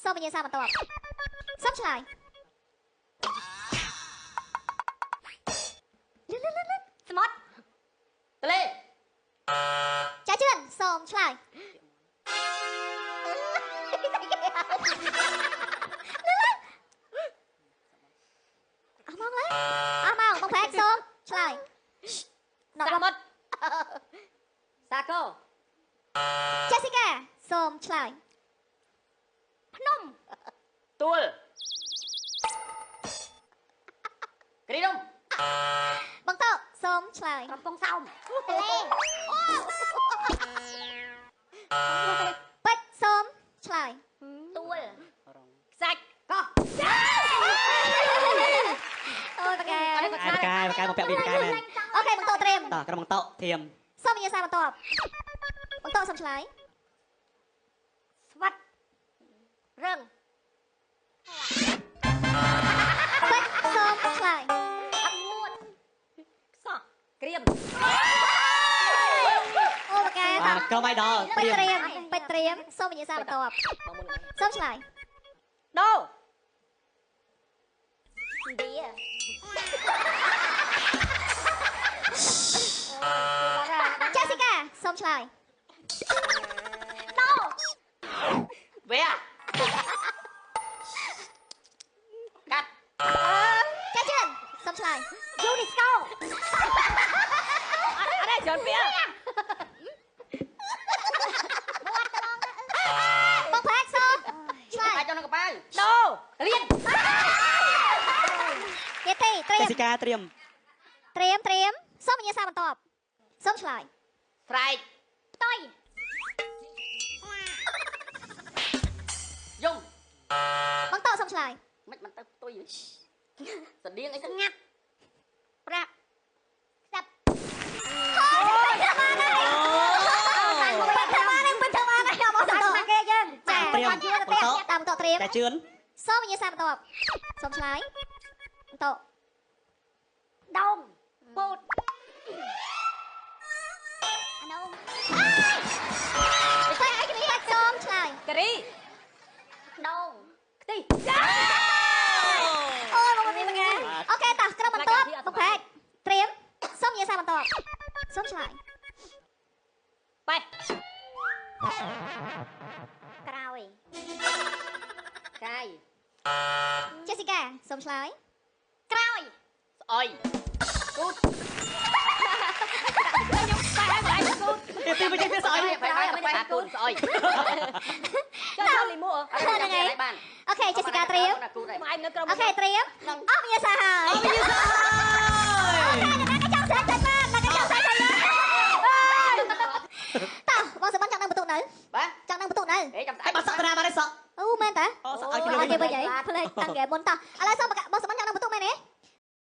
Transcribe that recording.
សូមវិញ្ញាសាបន្ទាប់សូមឆ្លើយសមុទ្រទលេចាជឿនសូមឆ្លើយអស់មកឡើយអស់មកបងផែកសូមឆ្លើយសមុទ្រសាគរចេស៊ីកាសូមឆ្លើយភ្នំទួលគ្រីដុំបងតោសូមឆ្លើយកំពង់សោមទលេពេជ្រសូមឆ្លើយទួលខ្សាច់កោះអូយបកាយមកពាក់ពីបកាយមែនអូខេបងតោត្រៀមតក្រុមបងតោធៀមសូមវិញ្ញាសាបន្ទាប់បងតោសូមឆ្លើយស្វាត់រឹងពេជ្រសូមឆ្លើយអត់ងួតខ្សោះក្រៀមអូបកាយតក្រុមអៃដលពេជ្រត្រៀមសូមវិញ្ញាសាបន្ទាប់សូមឆ្លើយដូឌីចេស៊ីកាសូមឆ្លើយដូវេកាត់ចាជឿនសូមឆ្លើយយូនីស្កូអរេច្រើនពីបងផែកសូមឆ្លើយអាចចូលក្នុងកប៉ាល់ដូរៀនទៀតទេត្រៀមចេស៊ីកាត្រៀមសូមវិញ្ញាសាបន្ទាប់សូមឆ្លើយស្រែកផ្ទុយយំបងតោសូមឆ្លើយមិនទៅផ្ទុយស្តៀងអីស្ងាត់ប្រាប់ស្ដាប់អូយចាំបានហើយបងតោគេយើងចាត្រៀមតាមតោត្រៀមតែជឿនសូមវិញ្ញាសាបន្ទាប់សូមឆ្លើយបងតោដងពូតអានោះតែអីគ្នាសូមឆ្លើយការីដងខ្ទិះអូយបងប្អូនមកអូខេតោះក្រុមបន្ទាប់បងផែកត្រៀមសូមវិញ្ញាសាបន្ទាប់សូមឆ្លើយបែក្រោយកាយចេស៊ីកាសូមឆ្លើយក្រោយស្អុយគូតខ្ញុំបែកគូតទីមិនចេះស្អុយបែកគូតស្អុយចូលលីមួហ្នឹងហើយបានអូខេចេស៊ីកាត្រៀមអូខេត្រៀមអស់វិញ្ញាសាហើយអស់វិញ្ញាសាហើយតែចង់សាច់បានតោះបងសបិនចង់ដឹងបន្ទុកនៅបាទចង់ដឹងបន្ទុកនៅចាំស្អែកបាត់សក់តាណាបានទេសក់អូមែនតាអូសក់ឲ្យគេវិញហីផ្លេចតាំងគេមុនតោះឥឡូវសូម